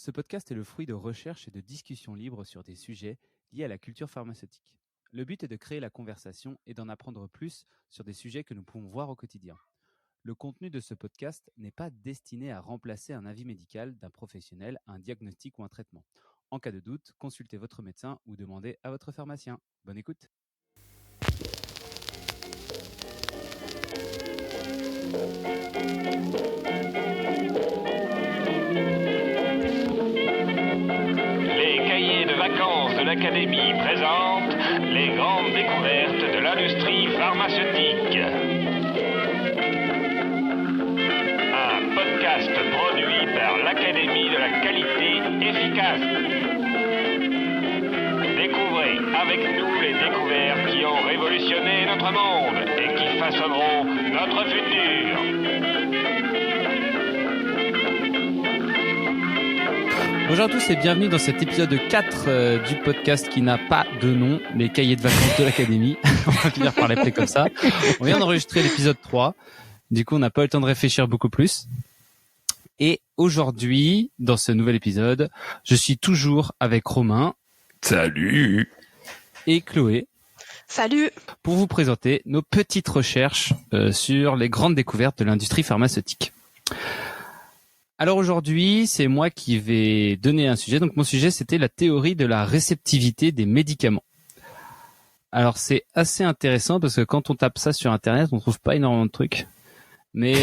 Ce podcast est le fruit de recherches et de discussions libres sur des sujets liés à la culture pharmaceutique. Le but est de créer la conversation et d'en apprendre plus sur des sujets que nous pouvons voir au quotidien. Le contenu de ce podcast n'est pas destiné à remplacer un avis médical d'un professionnel, un diagnostic ou un traitement. En cas de doute, consultez votre médecin ou demandez à votre pharmacien. Bonne écoute. Les cahiers de vacances de l'Académie présentent les grandes découvertes de l'industrie pharmaceutique. Un podcast produit par l'Académie de la qualité efficace. Découvrez avec nous les découvertes qui ont révolutionné notre monde et qui façonneront notre futur. Bonjour à tous et bienvenue dans cet épisode 4 du podcast qui n'a pas de nom, les cahiers de vacances de l'Académie. On va finir par l'appeler comme ça. On vient d'enregistrer l'épisode 3. Du coup, on n'a pas eu le temps de réfléchir beaucoup plus. Et aujourd'hui, dans ce nouvel épisode, je suis toujours avec Romain. Salut. Et Chloé. Salut. Pour vous présenter nos petites recherches sur les grandes découvertes de l'industrie pharmaceutique. Alors aujourd'hui, c'est moi qui vais donner un sujet. Donc mon sujet, c'était la théorie de la réceptivité des médicaments. Alors c'est assez intéressant parce que quand on tape ça sur Internet, on trouve pas énormément de trucs. Mais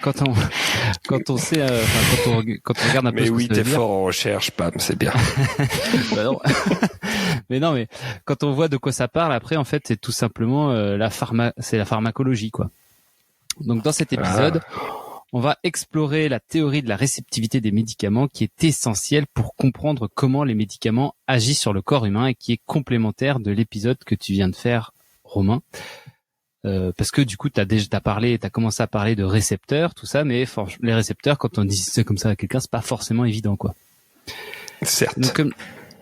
quand on sait, quand on regarde un peu. Mais ce oui, que ça t'es veut fort en recherche, Pam, c'est bien. Bah non. mais quand on voit de quoi ça parle, après en fait, c'est tout simplement c'est la pharmacologie, quoi. Donc dans cet épisode. On va explorer la théorie de la réceptivité des médicaments qui est essentielle pour comprendre comment les médicaments agissent sur le corps humain et qui est complémentaire de l'épisode que tu viens de faire, Romain. Parce que du coup, t'as commencé à parler de récepteurs, tout ça, mais les récepteurs, quand on dit c'est comme ça à quelqu'un, c'est pas forcément évident, quoi. Certes. Donc,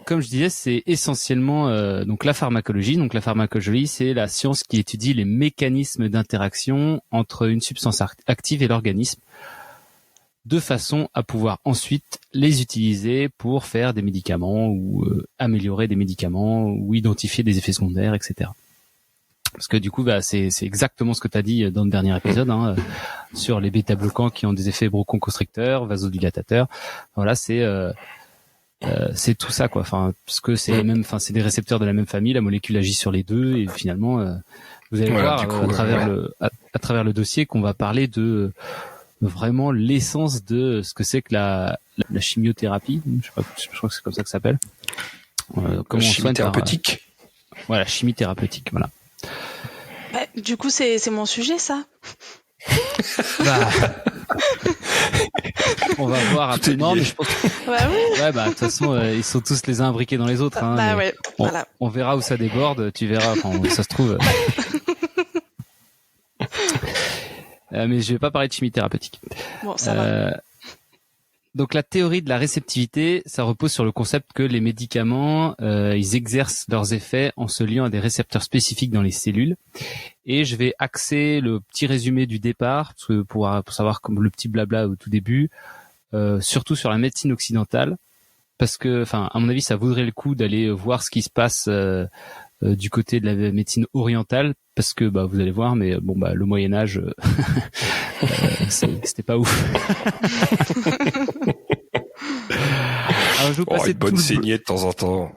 comme je disais, c'est essentiellement donc la pharmacologie. Donc la pharmacologie, c'est la science qui étudie les mécanismes d'interaction entre une substance active et l'organisme, de façon à pouvoir ensuite les utiliser pour faire des médicaments ou améliorer des médicaments ou identifier des effets secondaires, etc. Parce que du coup, c'est exactement ce que tu as dit dans le dernier épisode sur les bêta-bloquants qui ont des effets bronchoconstricteurs, vasodilatateurs. Voilà, c'est tout ça, quoi. Enfin, parce que c'est c'est des récepteurs de la même famille, la molécule agit sur les deux et finalement, vous allez voir à travers le dossier qu'on va parler de vraiment l'essence de ce que c'est que la chimiothérapie. Je crois que c'est comme ça que ça s'appelle. Comment la chimie thérapeutique. Voilà, chimie thérapeutique, voilà. Bah, du coup, c'est mon sujet, ça. On va voir après. Non, mais je pense que... Bah oui. Ouais, de toute façon, ils sont tous les uns imbriqués dans les autres. Ouais, voilà. On verra où ça déborde, tu verras. Enfin, ça se trouve. Mais je vais pas parler de chimie thérapeutique. Bon, ça va. Donc la théorie de la réceptivité, ça repose sur le concept que les médicaments, ils exercent leurs effets en se liant à des récepteurs spécifiques dans les cellules. Et je vais axer le petit résumé du départ, parce que pour savoir comme le petit blabla au tout début, surtout sur la médecine occidentale, parce que, à mon avis, ça vaudrait le coup d'aller voir ce qui se passe du côté de la médecine orientale, parce que vous allez voir, mais le Moyen Âge, c'était pas ouf. Alors, je vais vous passer une bonne saignée de temps en temps.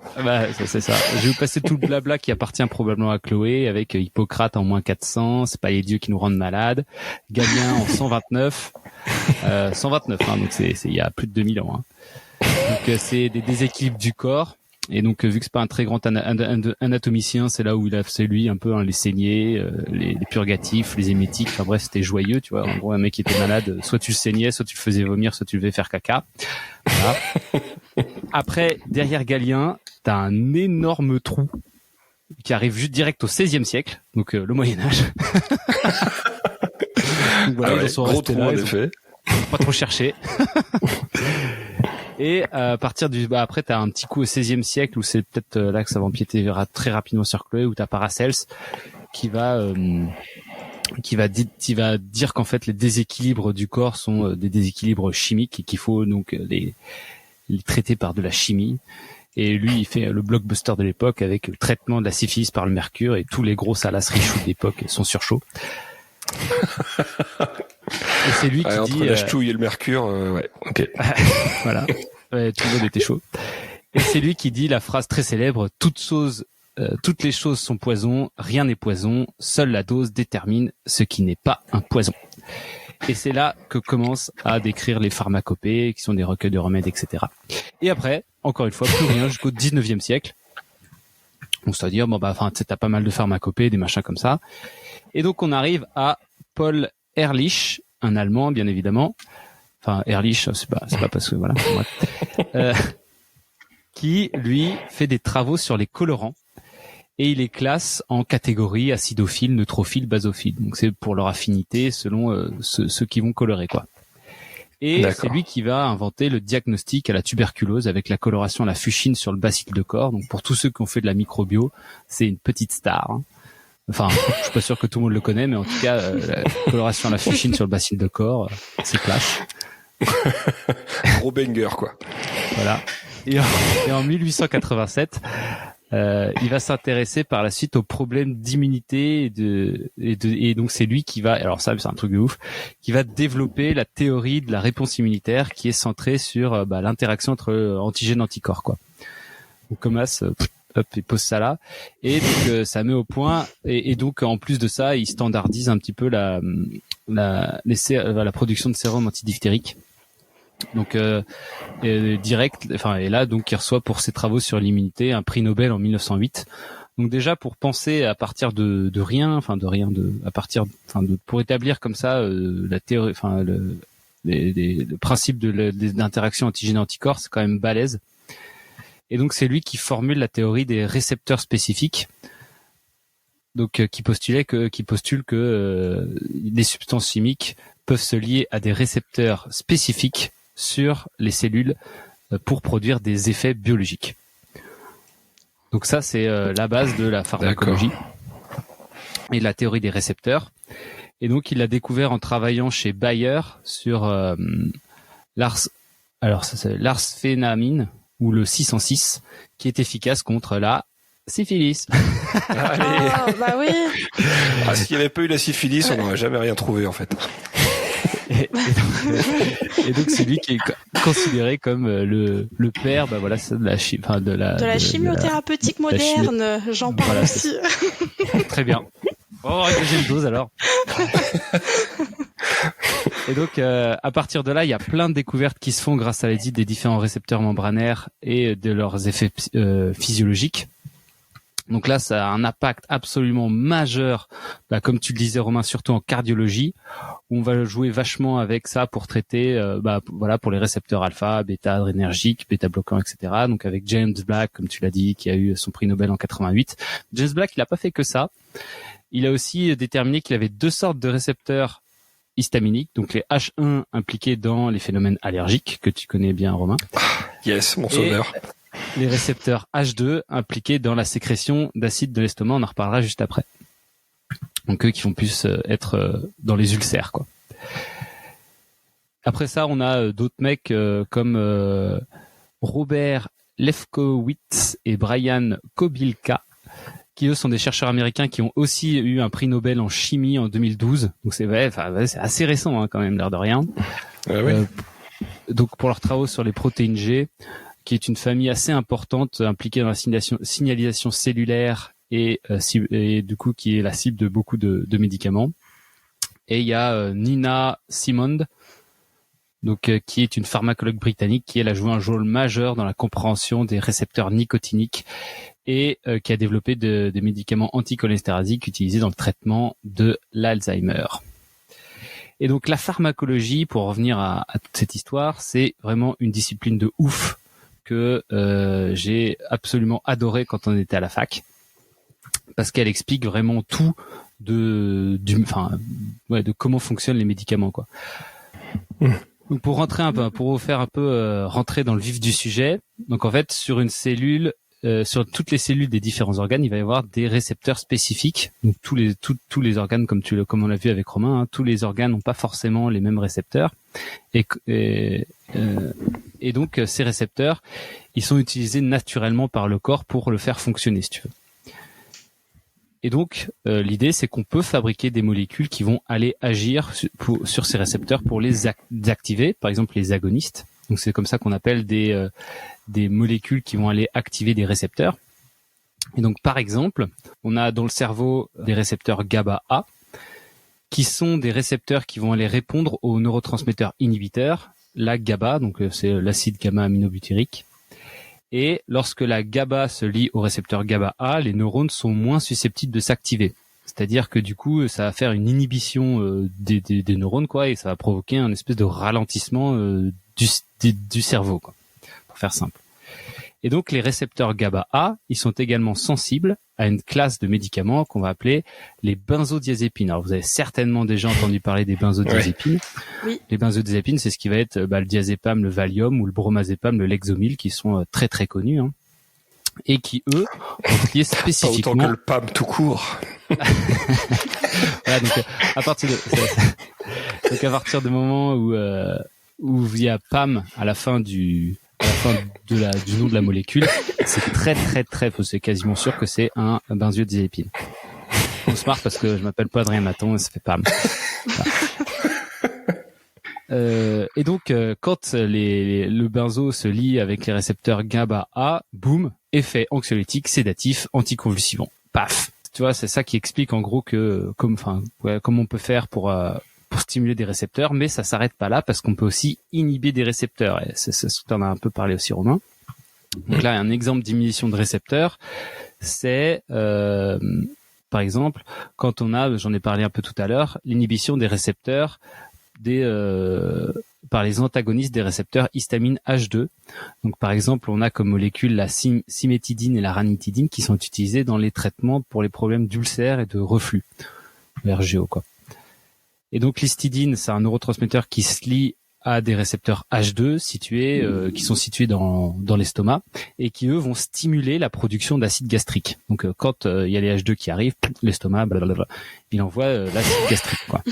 C'est ça. Je vais vous passer tout le blabla qui appartient probablement à Chloé, avec Hippocrate en moins 400, c'est pas les dieux qui nous rendent malades, Galien en 129, 129, donc c'est il y a plus de 2000 ans. Donc c'est des déséquilibres du corps. Et donc, vu que c'est pas un très grand anatomicien, c'est là où il a fait lui un peu les saignées, les purgatifs, les émétiques. Enfin bref, c'était joyeux, tu vois. En gros, un mec qui était malade, soit tu le saignais, soit tu le faisais vomir, soit tu le faisais faire caca. Voilà. Après, derrière Galien, t'as un énorme trou qui arrive juste direct au XVIe siècle, donc le Moyen Âge. Donc, voilà, gros trou en effet. Pas trop chercher. Et à partir après t'as un petit coup au XVIe siècle où c'est peut-être là que ça va empiéter très rapidement sur Chloé, où t'as Paracelse qui va qui va dire qu'en fait les déséquilibres du corps sont des déséquilibres chimiques et qu'il faut donc les traiter par de la chimie. Et lui, il fait le blockbuster de l'époque avec le traitement de la syphilis par le mercure, et tous les gros salas richoux de l'époque sont sur chaud. Et c'est lui qui entre dit la ch'touille et le mercure, ouais, ok. Voilà, ouais, tout le monde était chaud. Et c'est lui qui dit la phrase très célèbre: toutes les choses sont poison, rien n'est poison, seule la dose détermine ce qui n'est pas un poison. Et c'est là que commence à décrire les pharmacopées, qui sont des recueils de remèdes, etc. Et après, encore une fois, plus rien jusqu'au 19e siècle. Donc, c'est-à-dire, t'as pas mal de pharmacopées, des machins comme ça. Et donc, on arrive à Paul Ehrlich, un Allemand, bien évidemment. Enfin, Ehrlich, c'est pas parce que, voilà. Qui, lui, fait des travaux sur les colorants. Et il les classe en catégories acidophiles, neutrophiles, basophiles. Donc c'est pour leur affinité selon ceux qui vont colorer, quoi. Et c'est lui qui va inventer le diagnostic à la tuberculose avec la coloration à la fuchsine sur le bacille de corps. Donc pour tous ceux qui ont fait de la microbio, c'est une petite star. Hein. Enfin, je suis pas sûr que tout le monde le connaît, mais en tout cas, la coloration à la fuchsine sur le bacille de corps, c'est classe. Gros banger, quoi. Voilà. Et en 1887, il va s'intéresser par la suite aux problèmes d'immunité et donc c'est lui qui va, alors ça c'est un truc de ouf, qui va développer la théorie de la réponse immunitaire qui est centrée sur l'interaction entre antigènes et anticorps, quoi. Donc Comas, il pose ça là, et donc ça met au point, et donc en plus de ça, il standardise un petit peu la production de sérum antidiphtérique. Donc direct, enfin, et là donc il reçoit pour ses travaux sur l'immunité un prix Nobel en 1908. Donc déjà pour penser à partir de rien, pour établir comme ça la théorie, enfin le principe d'interaction antigène-anticorps, c'est quand même balèze. Et donc c'est lui qui formule la théorie des récepteurs spécifiques. Donc qui postule que les substances chimiques peuvent se lier à des récepteurs spécifiques sur les cellules pour produire des effets biologiques. Donc ça, c'est la base de la pharmacologie et de la théorie des récepteurs. Et donc, il l'a découvert en travaillant chez Bayer sur l'arsphénamine ou le 606, qui est efficace contre la syphilis. Ah, bah oui. Ah, s'il n'y avait pas eu la syphilis, on n'aurait jamais rien trouvé, en fait. Et donc c'est lui qui est considéré comme le père, de la chimiothérapeutique moderne. J'en parle aussi. Très bien. Oh, j'ai une dose alors. Et donc à partir de là, il y a plein de découvertes qui se font grâce à l'aide des différents récepteurs membranaires et de leurs effets physiologiques. Donc là, ça a un impact absolument majeur, comme tu le disais Romain, surtout en cardiologie, où on va jouer vachement avec ça pour traiter, pour les récepteurs alpha, bêta adrénergiques, bêta bloquants, etc. Donc avec James Black, comme tu l'as dit, qui a eu son prix Nobel en 88. James Black, il a pas fait que ça. Il a aussi déterminé qu'il avait deux sortes de récepteurs histaminiques, donc les H1 impliqués dans les phénomènes allergiques, que tu connais bien Romain. Yes, mon sauveur. Les récepteurs H2 impliqués dans la sécrétion d'acide de l'estomac, on en reparlera juste après. Donc eux qui vont plus être dans les ulcères, quoi. Après ça, on a d'autres mecs comme Robert Lefkowitz et Brian Kobilka, qui eux sont des chercheurs américains qui ont aussi eu un prix Nobel en chimie en 2012. Donc c'est c'est assez récent, hein, quand même, l'air de rien. Oui. Donc pour leurs travaux sur les protéines G, qui est une famille assez importante impliquée dans la signalisation cellulaire et du coup qui est la cible de beaucoup de médicaments. Et il y a Nina Simond, donc qui est une pharmacologue britannique qui elle a joué un rôle majeur dans la compréhension des récepteurs nicotiniques et qui a développé des médicaments anticholestérésiques utilisés dans le traitement de l'Alzheimer. Et donc la pharmacologie, pour revenir à toute cette histoire, c'est vraiment une discipline de ouf que j'ai absolument adoré quand on était à la fac, parce qu'elle explique vraiment tout de comment fonctionnent les médicaments, quoi. Donc pour vous faire un peu rentrer dans le vif du sujet, donc en fait sur une cellule, sur toutes les cellules des différents organes, il va y avoir des récepteurs spécifiques. Donc tous les organes, comme on l'a vu avec Romain, hein, tous les organes n'ont pas forcément les mêmes récepteurs. Et donc ces récepteurs, ils sont utilisés naturellement par le corps pour le faire fonctionner, si tu veux. Et donc l'idée, c'est qu'on peut fabriquer des molécules qui vont aller agir sur ces récepteurs pour les activer, par exemple les agonistes. Donc c'est comme ça qu'on appelle des molécules qui vont aller activer des récepteurs. Et donc par exemple, on a dans le cerveau des récepteurs GABA-A, qui sont des récepteurs qui vont aller répondre aux neurotransmetteurs inhibiteurs, la GABA, donc c'est l'acide gamma-aminobutyrique. Et lorsque la GABA se lie au récepteur GABA-A, les neurones sont moins susceptibles de s'activer. C'est-à-dire que du coup, ça va faire une inhibition des neurones, quoi, et ça va provoquer un espèce de ralentissement du cerveau, quoi, pour faire simple. Et donc, les récepteurs GABA-A, ils sont également sensibles à une classe de médicaments qu'on va appeler les benzodiazépines. Alors, vous avez certainement déjà entendu parler des benzodiazépines. Oui. Les benzodiazépines, c'est ce qui va être le diazépam, le Valium ou le bromazépam, le Lexomil, qui sont très très connus, hein, et qui, eux, ont lié spécifiquement... Pas autant que le PAM tout court. Voilà, donc à partir du moment où il y a PAM à la fin du nom de la molécule, c'est c'est quasiment sûr que c'est un benzodiazépine. On se marre parce que je m'appelle pas Adrien Maton et ça fait PAM. Voilà. Et donc quand le benzo se lie avec les récepteurs GABA-A, boum, effet anxiolytique, sédatif, anticonvulsivant. Paf. Tu vois, c'est ça qui explique en gros comment on peut faire pour stimuler des récepteurs, mais ça s'arrête pas là parce qu'on peut aussi inhiber des récepteurs. Et c'est ce que tu en as un peu parlé aussi, Romain. Donc là, un exemple d'inhibition de récepteurs, c'est par exemple quand on a, j'en ai parlé un peu tout à l'heure, l'inhibition des récepteurs par les antagonistes des récepteurs histamine H2. Donc par exemple, on a comme molécules la cimétidine et la ranitidine qui sont utilisées dans les traitements pour les problèmes d'ulcères et de reflux, le RGO, quoi. Et donc l'histidine, c'est un neurotransmetteur qui se lie à des récepteurs H2 qui sont situés dans l'estomac et qui eux vont stimuler la production d'acide gastrique. Donc quand il y a les H2 qui arrivent, l'estomac, blablabla, il envoie l'acide gastrique, quoi.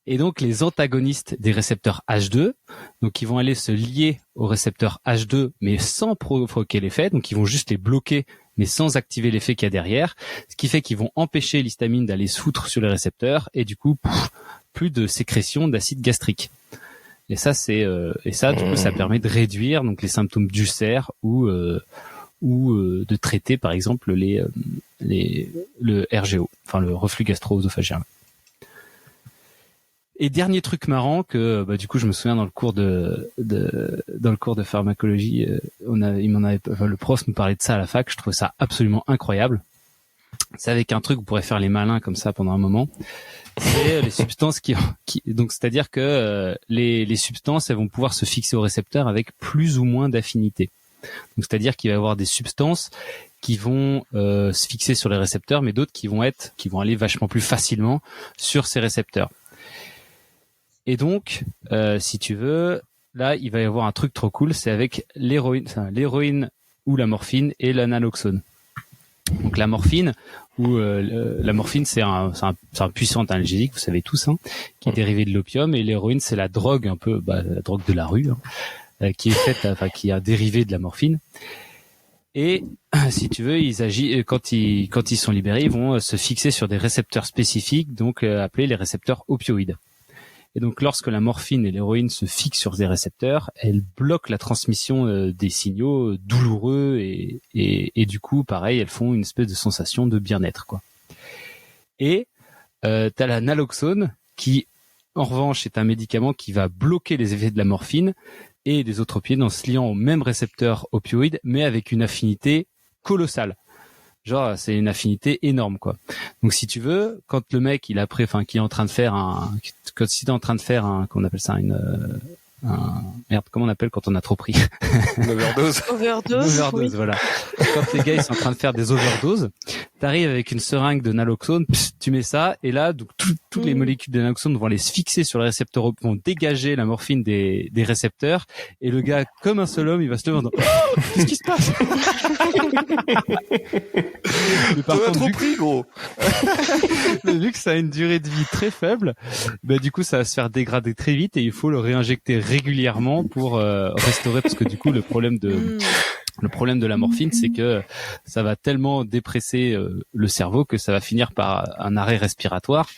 Et donc les antagonistes des récepteurs H2, donc ils vont aller se lier aux récepteurs H2 mais sans provoquer l'effet, donc ils vont juste les bloquer mais sans activer l'effet qu'il y a derrière, ce qui fait qu'ils vont empêcher l'histamine d'aller se foutre sur les récepteurs et du coup plus de sécrétion d'acide gastrique. Et ça du coup ça permet de réduire donc les symptômes d'ulcère ou de traiter par exemple le RGO, enfin le reflux gastro-œsophagien. Et dernier truc marrant que du coup je me souviens dans le cours de pharmacologie, le prof nous parlait de ça à la fac, je trouvais ça absolument incroyable. C'est avec un truc vous pourrez faire les malins comme ça pendant un moment. C'est les substances donc c'est-à-dire que les substances elles vont pouvoir se fixer au récepteur avec plus ou moins d'affinité. Donc c'est-à-dire qu'il va y avoir des substances qui vont se fixer sur les récepteurs mais d'autres qui vont aller vachement plus facilement sur ces récepteurs. Et donc, si tu veux, là, il va y avoir un truc trop cool, c'est avec l'héroïne ou la morphine et la naloxone. Donc la morphine c'est un puissant analgésique, vous savez tous, hein, qui est dérivé de l'opium, et l'héroïne c'est la drogue un peu, la drogue de la rue, hein, qui a dérivé de la morphine. Et si tu veux, ils agissent quand ils sont libérés, ils vont se fixer sur des récepteurs spécifiques, donc appelés les récepteurs opioïdes. Et donc, lorsque la morphine et l'héroïne se fixent sur des récepteurs, elles bloquent la transmission des signaux douloureux et du coup, pareil, elles font une espèce de sensation de bien-être, quoi. Et t'as la naloxone qui, en revanche, est un médicament qui va bloquer les effets de la morphine et des autres opioïdes en se liant au même récepteur opioïde, mais avec une affinité colossale. Genre, c'est une affinité énorme, quoi. Donc, si tu veux, quand le mec, qui est en train de faire qu'on appelle ça Merde, comment on appelle quand on a trop pris? Une overdose. Overdose, oui. Voilà. Quand les gars ils sont en train de faire des overdoses, t'arrives avec une seringue de naloxone, tu mets ça, et là, donc toutes les molécules de naloxone vont aller se fixer sur les récepteurs, vont dégager la morphine des récepteurs, et le gars, comme un seul homme, il va se lever en disant, oh, qu'est-ce qui se passe? Mais par contre, trop pris, gros. vu que ça a une durée de vie très faible, bah du coup ça va se faire dégrader très vite et il faut le réinjecter régulièrement pour restaurer, parce que du coup le problème de la morphine, c'est que ça va tellement dépresser le cerveau que ça va finir par un arrêt respiratoire.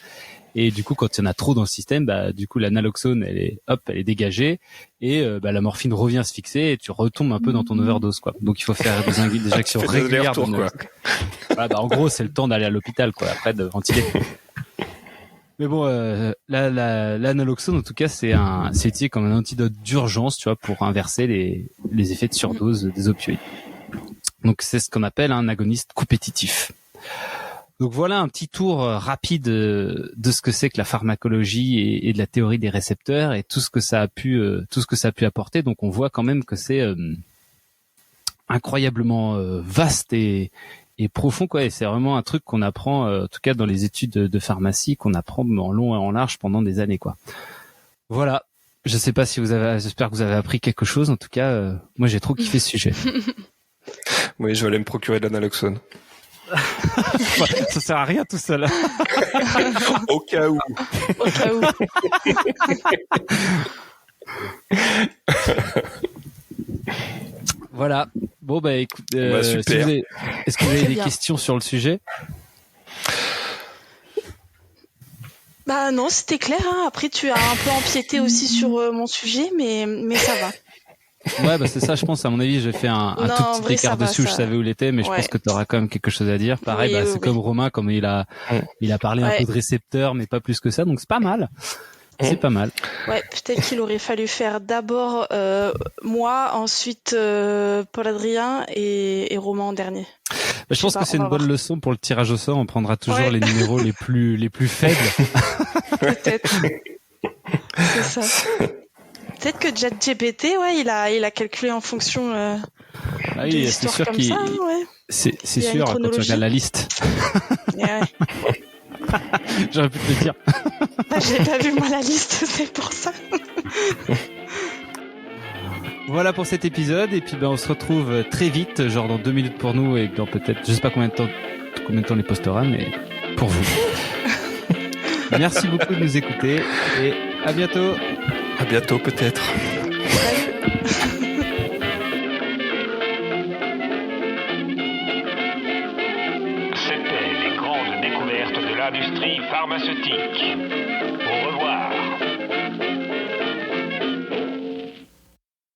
Et du coup, quand il y en a trop dans le système, bah du coup la naloxone, elle est dégagée et la morphine revient se fixer et tu retombes un peu dans ton overdose, quoi. Donc il faut faire des injections régulières. Quoi. Voilà, bah en gros, c'est le temps d'aller à l'hôpital, quoi, après de ventiler. Mais bon, la naloxone, en tout cas, c'est utilisé comme un antidote d'urgence, tu vois, pour inverser les effets de surdose des opioïdes. Donc c'est ce qu'on appelle un agoniste compétitif. Donc voilà un petit tour rapide de ce que c'est que la pharmacologie et de la théorie des récepteurs et tout ce que ça a pu apporter. Donc on voit quand même que c'est incroyablement vaste et profond, quoi. Et c'est vraiment un truc qu'on apprend, en tout cas dans les études de pharmacie, qu'on apprend en long et en large pendant des années, quoi. Voilà. Je sais pas si j'espère que vous avez appris quelque chose. En tout cas, moi j'ai trop kiffé ce sujet. Oui, je vais aller me procurer de la naloxone. Ça sert à rien tout seul. Au cas où. Au cas où. Voilà. Bon, bah écoute, super. Est-ce que vous avez des questions sur le sujet? Bah non, c'était clair, hein. Après, tu as un peu empiété aussi sur mon sujet, mais ça va. Ouais, bah c'est ça, je pense. À mon avis, j'ai fait un tout petit vrai, écart dessus. Je savais où il était, mais je pense que tu auras quand même quelque chose à dire. Pareil, Oui, c'est comme Romain, comme il a parlé un peu de récepteurs, mais pas plus que ça. Donc c'est pas mal. C'est pas mal. Ouais, peut-être qu'il aurait fallu faire d'abord moi, ensuite Paul-Adrien et Romain en dernier. Je pense que c'est une bonne leçon pour le tirage au sort. On prendra toujours les numéros les plus faibles. Peut-être. C'est ça. Peut-être que ChatGPT, il a calculé en fonction oui, d'une c'est histoire sûr comme qu'il ça. Ouais. C'est sûr quand tu regardes la liste. Ouais. J'aurais pu te le dire. J'ai pas vu moi la liste, c'est pour ça. Voilà pour cet épisode, et puis on se retrouve très vite, genre dans 2 minutes pour nous, et dans peut-être, je sais pas combien de temps on les postera, mais pour vous. Merci beaucoup de nous écouter, et à bientôt. À bientôt peut-être. C'était les grandes découvertes de l'industrie pharmaceutique. Au revoir.